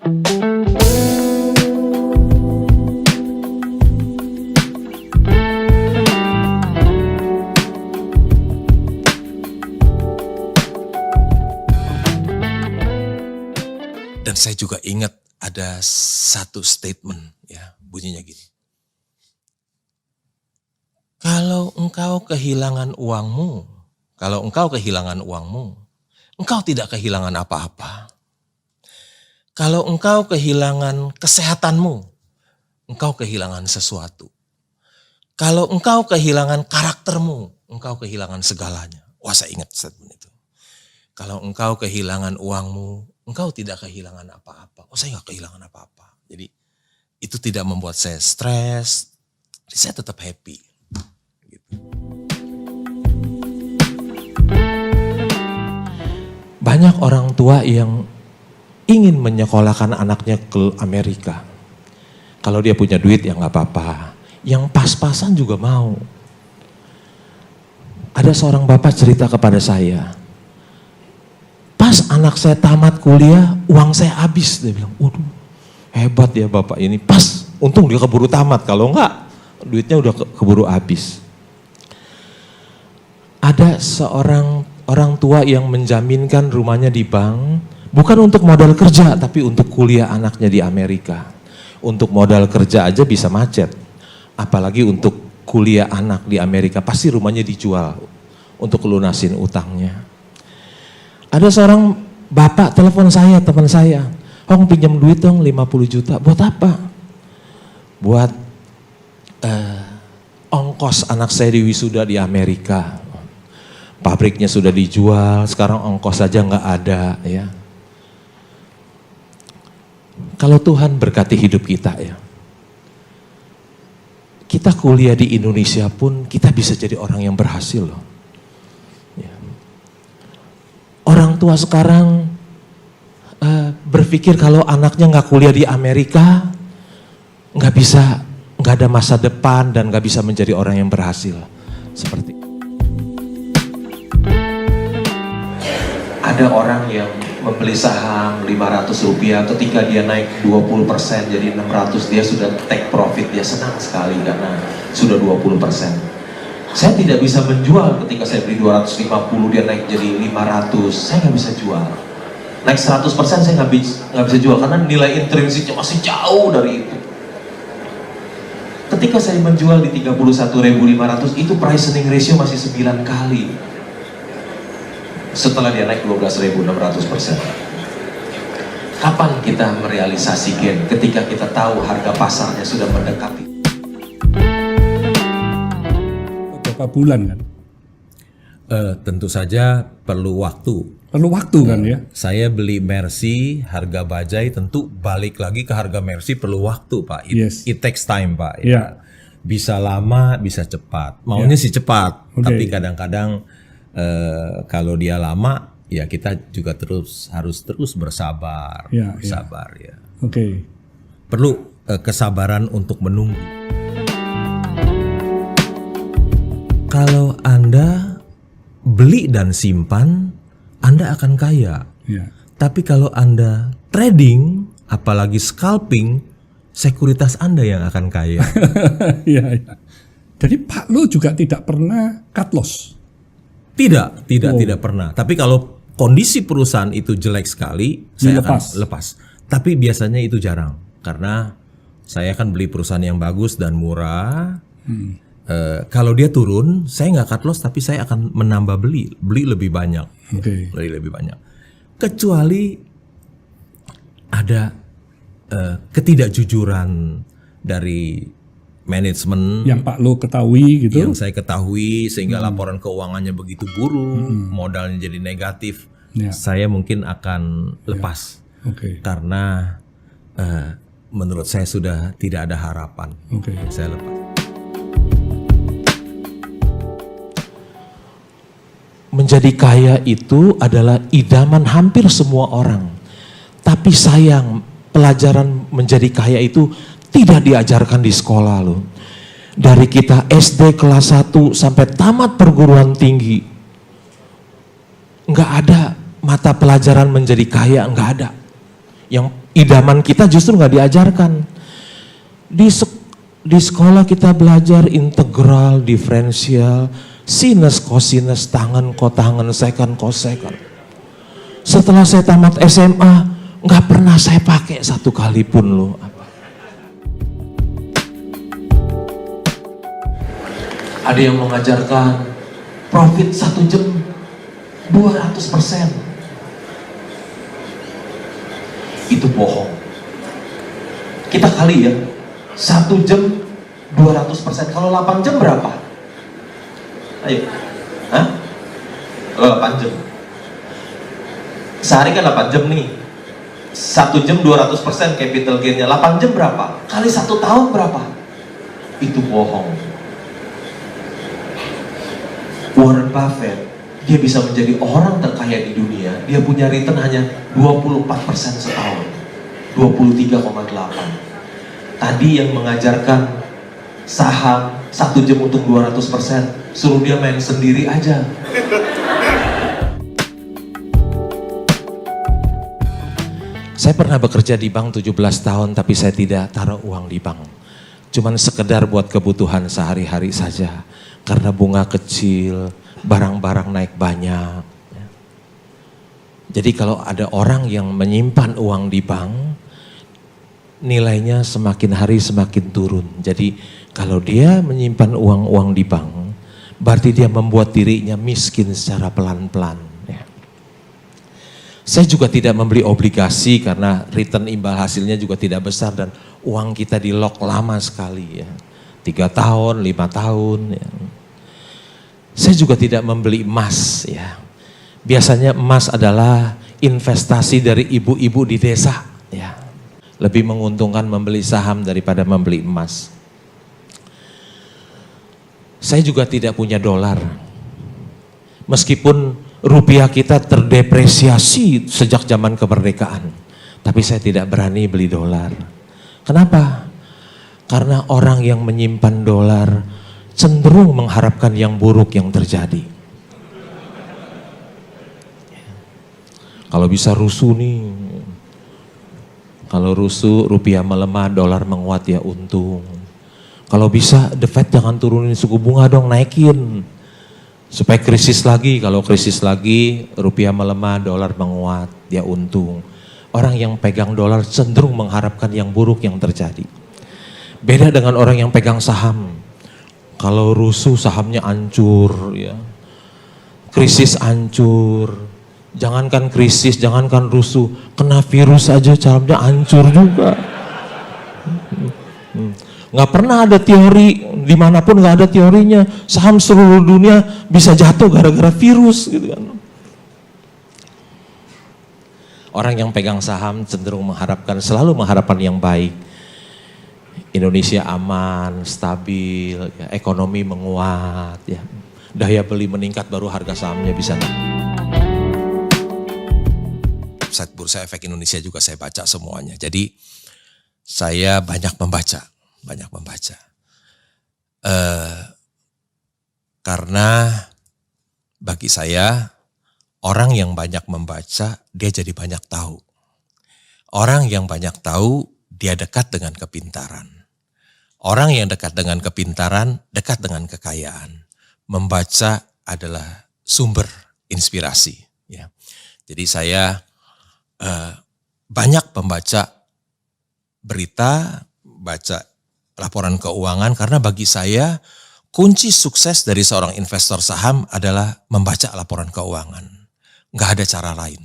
Dan saya juga ingat ada satu statement, ya, bunyinya gini. Kalau engkau kehilangan uangmu, engkau tidak kehilangan apa-apa. Kalau engkau kehilangan kesehatanmu, engkau kehilangan sesuatu. Kalau engkau kehilangan karaktermu, engkau kehilangan segalanya. Wah, saya ingat statement itu. Kalau engkau kehilangan uangmu, engkau tidak kehilangan apa-apa. Oh, saya nggak kehilangan apa-apa. Jadi itu tidak membuat saya stres. Saya tetap happy. Gitu. Banyak orang tua yang ingin menyekolahkan anaknya ke Amerika. Kalau dia punya duit ya nggak apa-apa. Yang pas-pasan juga mau. Ada seorang bapak cerita kepada saya. Pas anak saya tamat kuliah, uang saya habis. Dia bilang, waduh hebat ya bapak ini. Pas, untung dia keburu tamat. Kalau enggak, duitnya udah keburu habis. Ada seorang orang tua yang menjaminkan rumahnya di bank, bukan untuk modal kerja, tapi untuk kuliah anaknya di Amerika. Untuk modal kerja aja bisa macet. Apalagi untuk kuliah anak di Amerika, pasti rumahnya dijual untuk lunasin utangnya. Ada seorang bapak telepon saya, teman saya, Hong pinjam duit dong 50 juta, buat apa? Buat ongkos anak saya di wisuda di Amerika. Pabriknya sudah dijual, sekarang ongkos saja nggak ada ya. Kalau Tuhan berkati hidup kita ya, kita kuliah di Indonesia pun kita bisa jadi orang yang berhasil loh. Orang tua sekarang berpikir kalau anaknya nggak kuliah di Amerika, nggak ada masa depan dan nggak bisa menjadi orang yang berhasil. Seperti ada orang yang membeli saham 500 rupiah, ketika dia naik 20% jadi 600, dia sudah take profit, dia senang sekali karena sudah 20%. Saya tidak bisa menjual ketika saya beli 250, dia naik jadi 500, saya nggak bisa jual. Naik 100% saya nggak bisa jual karena nilai intrinsiknya masih jauh dari itu. Ketika saya menjual di 31.500, itu price earning ratio masih 9 kali. Setelah dia naik 12.600%. Kapan kita merealisasikan ketika kita tahu harga pasarnya sudah mendekati? Bulan kan? Tentu saja perlu waktu. Perlu waktu kan ya? Saya beli Mercy, harga bajai tentu balik lagi ke harga Mercy perlu waktu Pak. It takes time Pak. Ya. Bisa lama, bisa cepat. Maunya sih cepat, tapi kadang-kadang kalau dia lama, ya kita juga harus terus bersabar, ya. Oke. Perlu kesabaran untuk menunggu. Kalau Anda beli dan simpan, Anda akan kaya. Ya. Tapi kalau Anda trading, apalagi scalping, sekuritas Anda yang akan kaya. Ya. Jadi Pak Lu juga tidak pernah cut loss? Tidak pernah. Tapi kalau kondisi perusahaan itu jelek sekali, saya akan lepas. Tapi biasanya itu jarang. Karena saya akan beli perusahaan yang bagus dan murah. Kalau dia turun, saya nggak cut loss, tapi saya akan menambah beli lebih banyak, beli lebih banyak. Kecuali ada ketidakjujuran dari manajemen yang Pak Lu ketahui gitu, yang saya ketahui sehingga laporan keuangannya begitu buruk, modalnya jadi negatif, saya mungkin akan lepas, karena menurut saya sudah tidak ada harapan, saya lepas. Menjadi kaya itu adalah idaman hampir semua orang. Tapi sayang, pelajaran menjadi kaya itu tidak diajarkan di sekolah loh. Dari kita SD kelas 1 sampai tamat perguruan tinggi, nggak ada mata pelajaran menjadi kaya, nggak ada. idaman kita justru nggak diajarkan. Di sekolah kita belajar integral, diferensial, sinus, kosinus, tangen, kotangen, seken, kosekan. Setelah saya tamat SMA, nggak pernah saya pakai satu kali pun loh. Ada yang mengajarkan profit 1 jam 200%. Itu bohong. Kita kali ya, 1 jam 200%. Kalau 8 jam berapa? Ayo. Hah? 8 jam. Sehari kan 8 jam nih. 1 jam 200% capital gain-nya. 8 jam berapa? Kali 1 tahun berapa? Itu bohong. Warren Buffett, dia bisa menjadi orang terkaya di dunia, dia punya return hanya 24% setahun, 23,8. Tadi yang mengajarkan saham 1 jam untuk 200%, suruh dia main sendiri aja. Saya pernah bekerja di bank 17 tahun, tapi saya tidak taruh uang di bank. Cuman sekedar buat kebutuhan sehari-hari saja. Karena bunga kecil, barang-barang naik banyak. Jadi kalau ada orang yang menyimpan uang di bank, nilainya semakin hari semakin turun. Jadi kalau dia menyimpan uang-uang di bank, berarti dia membuat dirinya miskin secara pelan-pelan. Saya juga tidak membeli obligasi karena return imbal hasilnya juga tidak besar dan uang kita di lock lama sekali ya. 3 tahun, 5 tahun. Ya. Saya juga tidak membeli emas. Ya. Biasanya emas adalah investasi dari ibu-ibu di desa. Ya. Lebih menguntungkan membeli saham daripada membeli emas. Saya juga tidak punya dolar. Meskipun rupiah kita terdepresiasi sejak zaman kemerdekaan. Tapi saya tidak berani beli dolar. Kenapa? Karena orang yang menyimpan dolar cenderung mengharapkan yang buruk yang terjadi. Kalau bisa rusuh nih, kalau rusuh rupiah melemah, dolar menguat ya untung. Kalau bisa The Fed jangan turunin suku bunga dong, naikin. Supaya krisis lagi, kalau krisis lagi rupiah melemah, dolar menguat, dia untung. Orang yang pegang dolar cenderung mengharapkan yang buruk yang terjadi. Beda dengan orang yang pegang saham. Kalau rusuh sahamnya hancur ya. Krisis hancur. Jangankan krisis, jangankan rusuh, kena virus aja sahamnya hancur juga. Nggak pernah ada teori, dimanapun nggak ada teorinya. Saham seluruh dunia bisa jatuh gara-gara virus gitu kan. Orang yang pegang saham cenderung selalu mengharapkan yang baik. Indonesia aman, stabil, ya, ekonomi menguat, ya. Daya beli meningkat baru harga sahamnya bisa naik. Website Bursa Efek Indonesia juga saya baca semuanya. Jadi saya banyak membaca. Karena bagi saya orang yang banyak membaca dia jadi banyak tahu. Orang yang banyak tahu dia dekat dengan kepintaran. Orang yang dekat dengan kepintaran dekat dengan kekayaan. Membaca adalah sumber inspirasi. Ya. Jadi saya banyak membaca berita, baca laporan keuangan karena bagi saya kunci sukses dari seorang investor saham adalah membaca laporan keuangan. Nggak ada cara lain.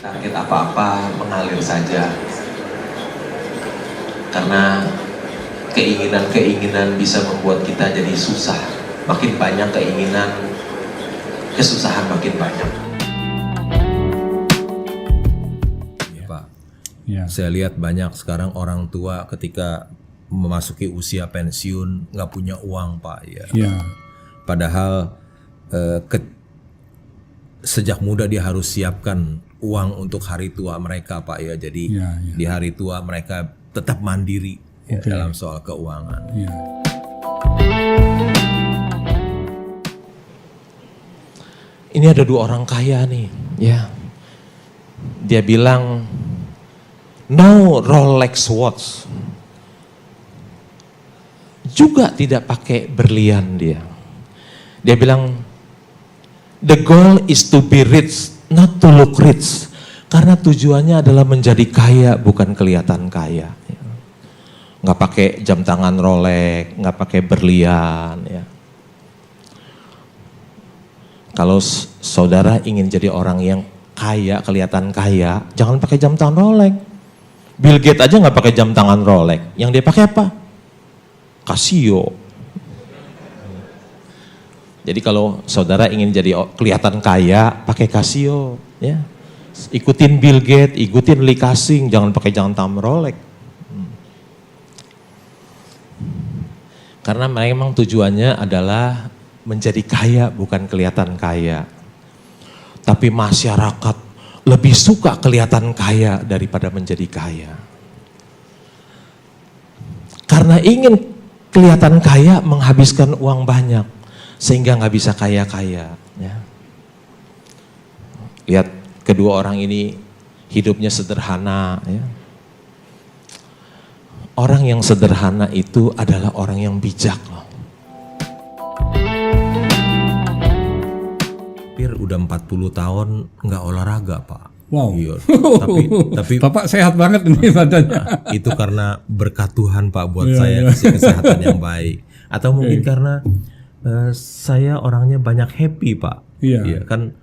Target apa-apa mengalir saja. Karena keinginan-keinginan bisa membuat kita jadi susah. Makin banyak keinginan, kesusahan makin banyak. Pak, Ya. saya lihat banyak sekarang orang tua ketika memasuki usia pensiun nggak punya uang Pak ya. Ya. Padahal sejak muda dia harus siapkan uang untuk hari tua mereka Pak ya. Jadi di hari tua mereka tetap mandiri ya, dalam soal keuangan. Ya. Ini ada 2 orang kaya nih, ya. Dia bilang, no Rolex watch. Juga tidak pakai berlian dia. Dia bilang, the goal is to be rich, not to look rich. Karena tujuannya adalah menjadi kaya, bukan kelihatan kaya. Nggak pakai jam tangan Rolex, nggak pakai berlian. Ya. Kalau saudara ingin jadi orang yang kaya, kelihatan kaya, jangan pakai jam tangan Rolex. Bill Gates aja nggak pakai jam tangan Rolex. Yang dia pakai apa? Casio. Jadi kalau saudara ingin jadi kelihatan kaya, pakai Casio. Ya. Ikutin Bill Gates, ikutin Lee Ka-shing, jangan pakai jam tangan Rolex. Karena memang tujuannya adalah menjadi kaya, bukan kelihatan kaya. Tapi masyarakat lebih suka kelihatan kaya daripada menjadi kaya. Karena ingin kelihatan kaya, menghabiskan uang banyak, sehingga nggak bisa kaya-kaya. Ya. Lihat kedua orang ini hidupnya sederhana. Ya. Orang yang sederhana itu adalah orang yang bijak loh. Hampir udah 40 tahun nggak olahraga, Pak. Wow. Iya. Tapi Bapak sehat banget ini badannya. itu karena berkat Tuhan, Pak, buat saya kasih kesehatan yang baik. Atau mungkin karena saya orangnya banyak happy, Pak. Iya. Kan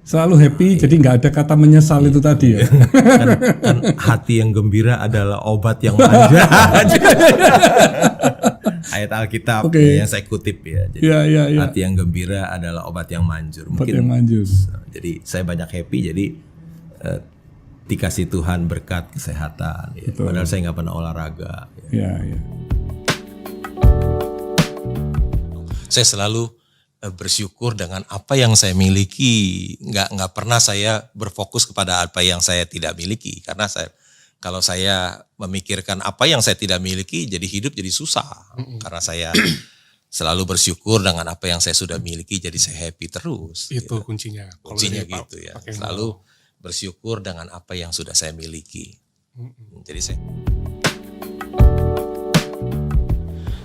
Selalu happy, jadi nggak ada kata menyesal itu tadi ya. kan hati yang gembira adalah obat yang manja. Ayat Alkitab yang saya kutip ya. Jadi Ya. hati yang gembira adalah obat yang manjur. Obat yang manjur. Jadi saya banyak happy, jadi dikasih Tuhan berkat kesehatan. Ya. Padahal saya nggak pernah olahraga. Ya. Saya selalu bersyukur dengan apa yang saya miliki. Nggak pernah saya berfokus kepada apa yang saya tidak miliki. Karena kalau saya memikirkan apa yang saya tidak miliki, jadi hidup jadi susah. Karena saya selalu bersyukur dengan apa yang saya sudah miliki, jadi saya happy terus. Itu gitu. kuncinya. Kuncinya gitu ya. Selalu bersyukur dengan apa yang sudah saya miliki. Jadi saya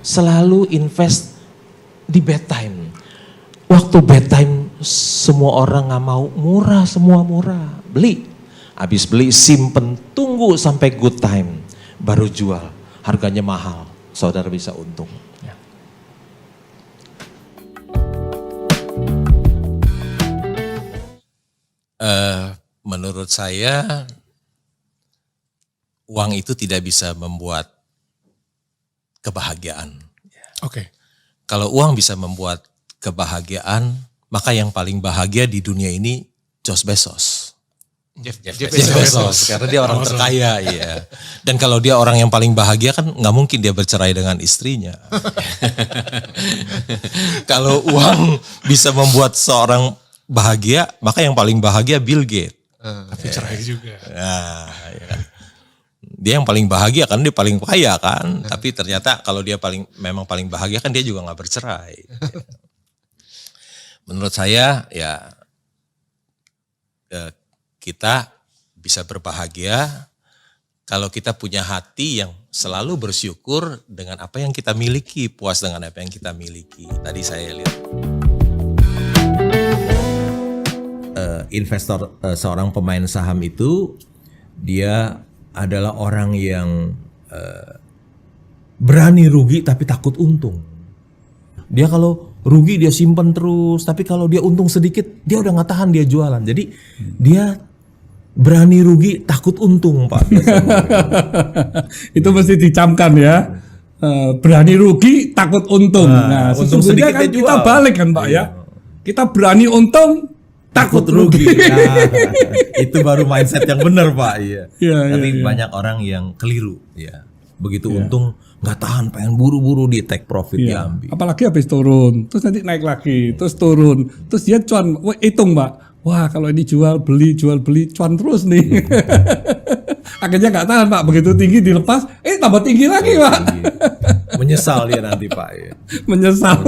selalu invest di bedtime. Waktu bedtime semua orang nggak mau, murah, semua murah, beli. Habis beli simpen, tunggu sampai good time, baru jual. Harganya mahal, saudara bisa untung. Ya. Menurut saya, uang itu tidak bisa membuat kebahagiaan. Oke. Kalau uang bisa membuat kebahagiaan, maka yang paling bahagia di dunia ini Jeff Bezos. Jeff Bezos, karena dia orang terkaya, iya. Dan kalau dia orang yang paling bahagia kan nggak mungkin dia bercerai dengan istrinya. Kalau uang bisa membuat seorang bahagia, maka yang paling bahagia Bill Gates. Tapi cerai juga. Nah, ya kan. Dia yang paling bahagia kan, dia paling kaya kan. Tapi ternyata kalau dia memang paling bahagia kan dia juga nggak bercerai. Menurut saya ya kita bisa berbahagia kalau kita punya hati yang selalu bersyukur dengan apa yang kita miliki, puas dengan apa yang kita miliki. Tadi saya lihat investor, seorang pemain saham itu dia adalah orang yang berani rugi tapi takut untung. Dia kalau rugi dia simpen terus, tapi kalau dia untung sedikit dia udah nggak tahan, dia jualan. Jadi dia berani rugi takut untung, Pak. Itu mesti dicamkan ya. Berani rugi takut untung. Nah, untung sesungguhnya sedikit kan dia kita jual. balik kan Pak ya. Kita berani untung takut rugi. Nah, itu baru mindset yang benar, Pak. Iya. Tapi Iya. banyak orang yang keliru, ya. Begitu untung nggak tahan, pengen buru-buru di take profit Iya. diambil. Apalagi habis turun, terus nanti naik lagi, terus turun, terus dia cuan, hitung Pak. Wah kalau ini jual beli cuan terus nih. Akhirnya nggak tahan Pak, begitu tinggi dilepas, tambah tinggi lagi Pak. Menyesal dia nanti, Pak. Ya. Menyesal.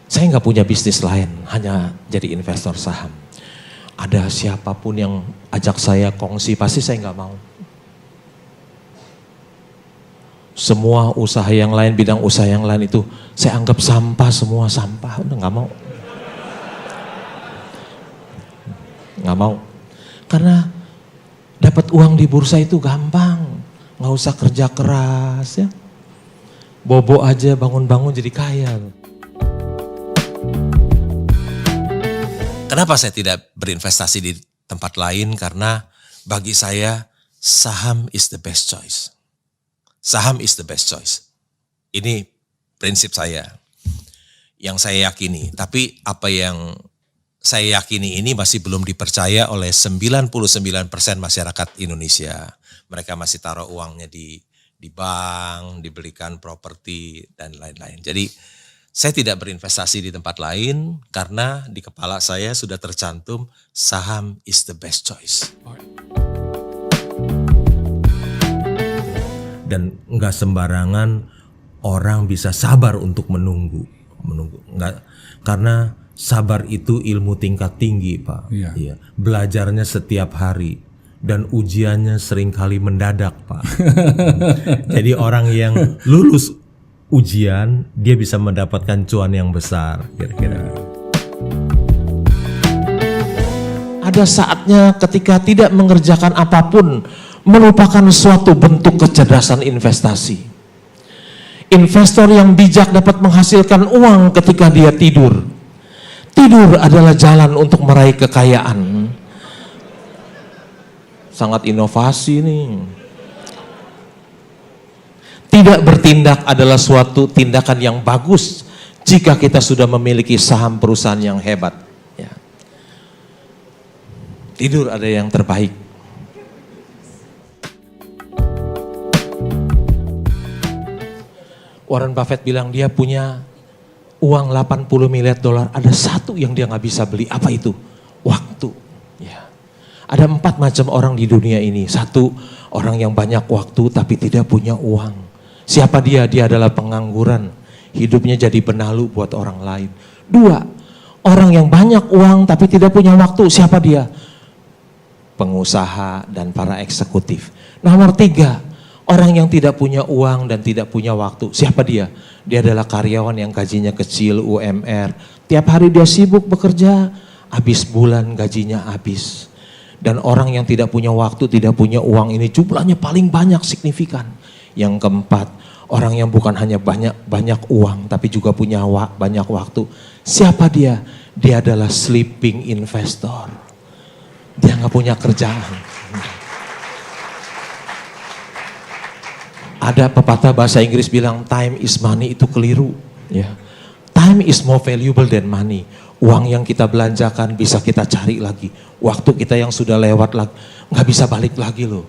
Saya saya nggak punya bisnis lain, hanya jadi investor saham. Ada siapapun yang ajak saya kongsi, pasti saya nggak mau. Semua usaha yang lain, bidang usaha yang lain itu saya anggap sampah, semua sampah, udah nggak mau. Nggak mau. Karena dapat uang di bursa itu gampang, nggak usah kerja keras ya. Bobo aja bangun-bangun jadi kaya. Kenapa saya tidak berinvestasi di tempat lain? Karena bagi saya saham is the best choice. Saham is the best choice. Ini prinsip saya yang saya yakini. Tapi apa yang saya yakini ini masih belum dipercaya oleh 99% masyarakat Indonesia. Mereka masih taruh uangnya di bank, dibelikan properti dan lain-lain. Jadi saya tidak berinvestasi di tempat lain karena di kepala saya sudah tercantum saham is the best choice. Dan enggak sembarangan orang bisa sabar untuk menunggu. Enggak, karena sabar itu ilmu tingkat tinggi, Pak. Iya. Iya. Belajarnya setiap hari dan ujiannya seringkali mendadak, Pak. Jadi orang yang lulus ujian, dia bisa mendapatkan cuan yang besar, kira-kira. Ada saatnya ketika tidak mengerjakan apapun, merupakan suatu bentuk kecerdasan investasi. Investor yang bijak dapat menghasilkan uang ketika dia tidur. Tidur adalah jalan untuk meraih kekayaan. Sangat inovasi nih. Tidak bertindak adalah suatu tindakan yang bagus jika kita sudah memiliki saham perusahaan yang hebat. Ya. Tidur ada yang terbaik. Warren Buffett bilang dia punya uang 80 miliar dolar. Ada satu yang dia nggak bisa beli. Apa itu? Waktu. Ya. Ada 4 macam orang di dunia ini. Satu, orang yang banyak waktu tapi tidak punya uang. Siapa dia? Dia adalah pengangguran. Hidupnya jadi benalu buat orang lain. 2, orang yang banyak uang tapi tidak punya waktu. Siapa dia? Pengusaha dan para eksekutif. Nomor 3, orang yang tidak punya uang dan tidak punya waktu. Siapa dia? Dia adalah karyawan yang gajinya kecil, UMR. Tiap hari dia sibuk bekerja, habis bulan gajinya habis. Dan orang yang tidak punya waktu, tidak punya uang ini jumlahnya paling banyak, signifikan. Yang keempat, orang yang bukan hanya banyak uang tapi juga punya banyak waktu. Siapa dia? Dia adalah sleeping investor. Dia nggak punya kerjaan. Ada pepatah bahasa Inggris bilang time is money, itu keliru. Ya. Time is more valuable than money. Uang yang kita belanjakan bisa kita cari lagi. Waktu kita yang sudah lewat lagi nggak bisa balik lagi loh.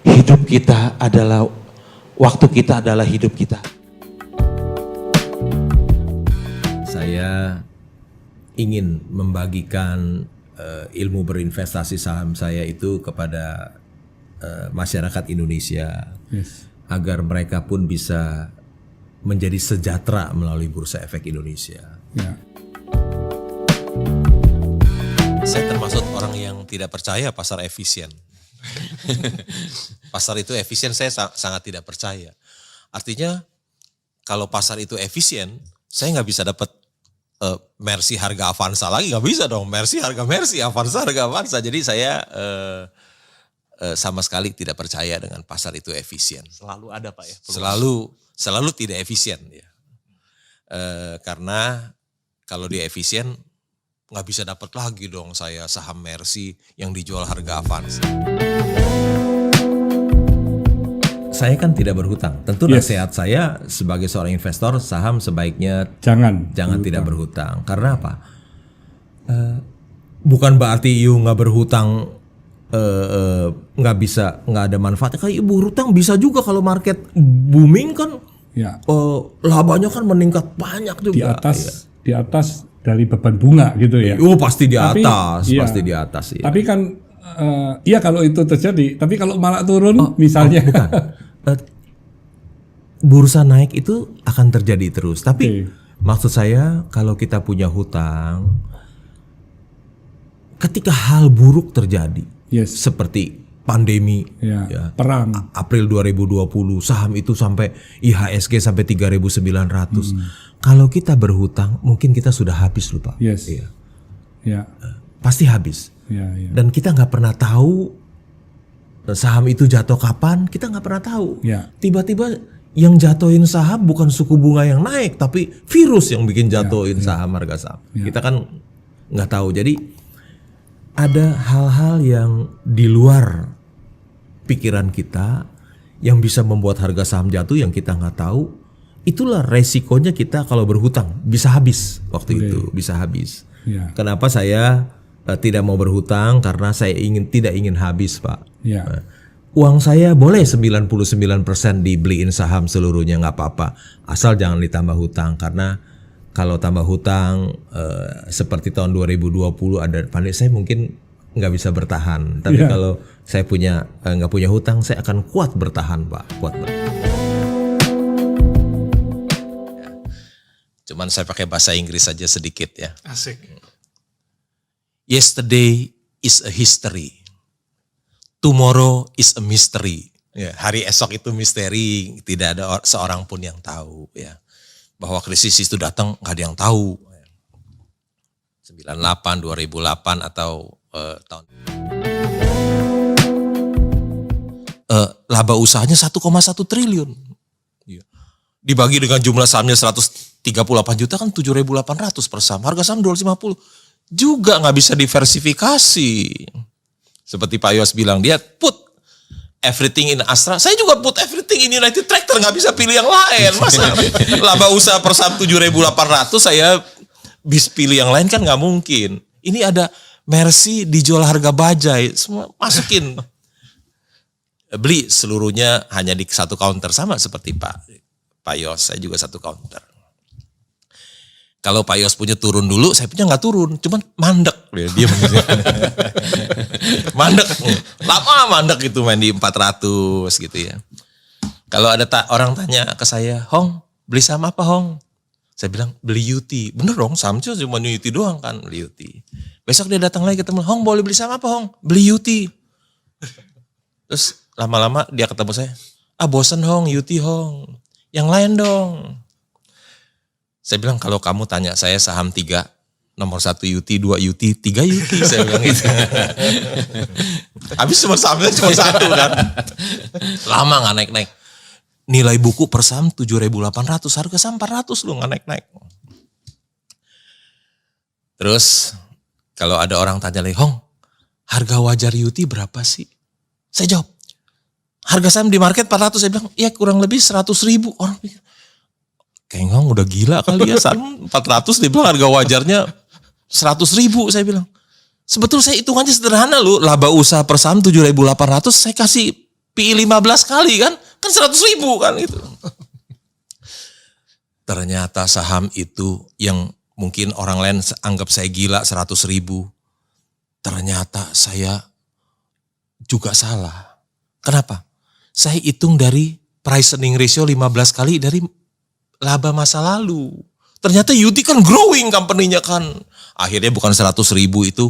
Hidup kita adalah waktu kita adalah hidup kita. Saya ingin membagikan ilmu berinvestasi saham saya itu kepada masyarakat Indonesia. Yes. Agar mereka pun bisa menjadi sejahtera melalui Bursa Efek Indonesia. Ya. Saya termasuk orang yang tidak percaya pasar efisien. Pasar itu efisien, saya sangat tidak percaya. Artinya kalau pasar itu efisien, saya nggak bisa dapat Mercy harga Avanza lagi, nggak bisa dong. Mercy harga Mercy, Avanza harga Avanza. Jadi saya sama sekali tidak percaya dengan pasar itu efisien. Selalu ada Pak ya. Selalu tidak efisien ya. Karena kalau dia efisien nggak bisa dapat lagi dong saya saham Mercy yang dijual harga Avanza. Saya kan tidak berhutang. Tentu nasihat saya sebagai seorang investor saham sebaiknya jangan tidak berhutang. Karena apa? Bukan berarti you nggak berhutang nggak ada manfaatnya. Kayak ibu berhutang bisa juga kalau market booming kan. Ya. Labanya kan meningkat banyak juga. Di atas dari beban bunga gitu ya. Oh pasti di atas, iya. pasti di atas. Iya. Tapi kan iya kalau itu terjadi. Tapi kalau malah turun misalnya. Bukan. Bursa naik itu akan terjadi terus. Tapi Maksud saya kalau kita punya hutang, ketika hal buruk terjadi, Yes. seperti pandemi, Ya, perang. April 2020, saham itu sampai IHSG sampai 3.900. Kalau kita berhutang, mungkin kita sudah habis lupa. Yes. Iya. Ya. Pasti habis. Ya, ya. Dan kita nggak pernah tahu saham itu jatuh kapan, kita nggak pernah tahu. Ya. Tiba-tiba yang jatuhin saham bukan suku bunga yang naik, tapi virus yang bikin jatuhin saham, harga saham. Kita kan nggak tahu. Jadi ada hal-hal yang di luar pikiran kita yang bisa membuat harga saham jatuh yang kita nggak tahu. Itulah resikonya kita kalau berhutang, bisa habis waktu itu, bisa habis. Ya. Kenapa saya tidak mau berhutang? Karena saya tidak ingin habis, Pak. Ya. Uang saya boleh 99% dibeliin saham seluruhnya, nggak apa-apa, asal jangan ditambah hutang. Karena kalau tambah hutang seperti tahun 2020 ada pandemi, saya mungkin nggak bisa bertahan. Tapi kalau saya nggak punya hutang, saya akan kuat bertahan, Pak. Kuat bertahan. Cuman saya pakai bahasa Inggris saja sedikit ya. Asik. Yesterday is a history. Tomorrow is a mystery. Ya, hari esok itu misteri, tidak ada seorang pun yang tahu ya. Bahwa krisis itu datang nggak ada yang tahu. 98, 2008 atau tahun. Laba usahanya 1,1 triliun. Dibagi dengan jumlah sahamnya 138 juta kan 7.800 per saham. Harga saham 250. Juga nggak bisa diversifikasi. Seperti Pak Yos bilang, dia put everything in Astra. Saya juga put everything in United Tractor, nggak bisa pilih yang lain. Masa laba usaha per saham 7.800 saya bis pilih yang lain kan nggak mungkin. Ini ada Mercy dijual harga bajai, semua masukin. Beli seluruhnya hanya di satu counter, sama seperti Pak Yos, saya juga satu counter. Kalau Pak Yos punya turun dulu, saya punya nggak turun, cuman mandek dia mandek, lama mandek itu main di 400 gitu ya. Kalau ada orang tanya ke saya, Hong beli saham apa Hong? Saya bilang beli UT, bener dong saham cuma UT doang kan, beli UT. Besok dia datang lagi ketemu, Hong boleh beli saham apa Hong? Beli UT. Terus lama-lama dia ketemu saya, bosen Hong, UT Hong, yang lain dong. Saya bilang kalau kamu tanya saya saham 3, nomor 1 UT, 2 UT, 3 UT, saya bilang gitu. Habis semua sahamnya cuma satu kan. Lama gak naik-naik. Nilai buku per saham 7.800, harga saham 400 loh gak naik-naik. Terus kalau ada orang tanya lagi, Hong harga wajar UT berapa sih? Saya jawab, harga saham di market 400, saya bilang ya kurang lebih 100.000. Orang pikir, kayaknya udah gila kali ya, saham 400 dia bilang harga wajarnya 100.000, saya bilang. Sebetulnya saya hitungannya sederhana loh, laba usaha per saham 7.800, saya kasih PI 15 kali kan 100.000 kan itu. Ternyata saham itu yang mungkin orang lain anggap saya gila 100.000, ternyata saya juga salah. Kenapa? Saya hitung dari price earning ratio 15 kali dari laba masa lalu. Ternyata UT kan growing company-nya kan. Akhirnya bukan 100.000 itu.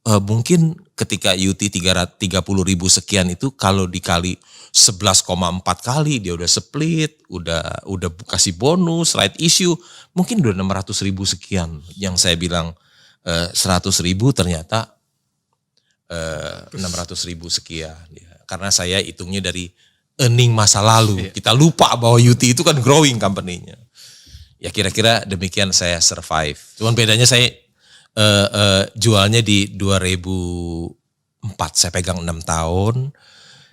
Mungkin ketika UT 30.000 sekian itu kalau dikali 11,4 kali dia udah split, udah kasih bonus, right issue, mungkin udah 600.000 sekian. Yang saya bilang 100.000 ternyata 600.000 sekian. Ya. Karena saya hitungnya dari earning masa lalu. Kita lupa bahwa UT itu kan growing company-nya. Ya kira-kira demikian saya survive. Cuman bedanya saya jualnya di 2004. Saya pegang 6 tahun.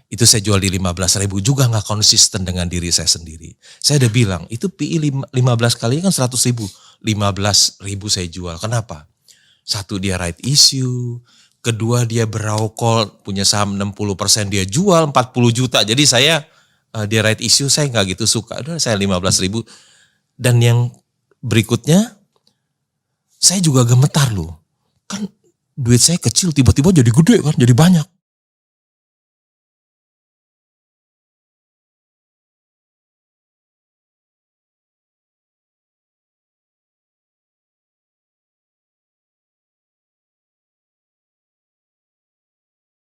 Itu saya jual di 15.000, juga gak konsisten dengan diri saya sendiri. Saya udah bilang, itu PI 15 kali kan 100.000. 15.000 saya jual. Kenapa? Satu, dia right issue. Kedua, dia brow call, punya saham 60% dia jual 40 juta. Jadi saya dia right issue saya nggak gitu suka. Udah saya 15.000. Dan yang berikutnya saya juga gemetar loh. Kan duit saya kecil tiba-tiba jadi gede kan, jadi banyak.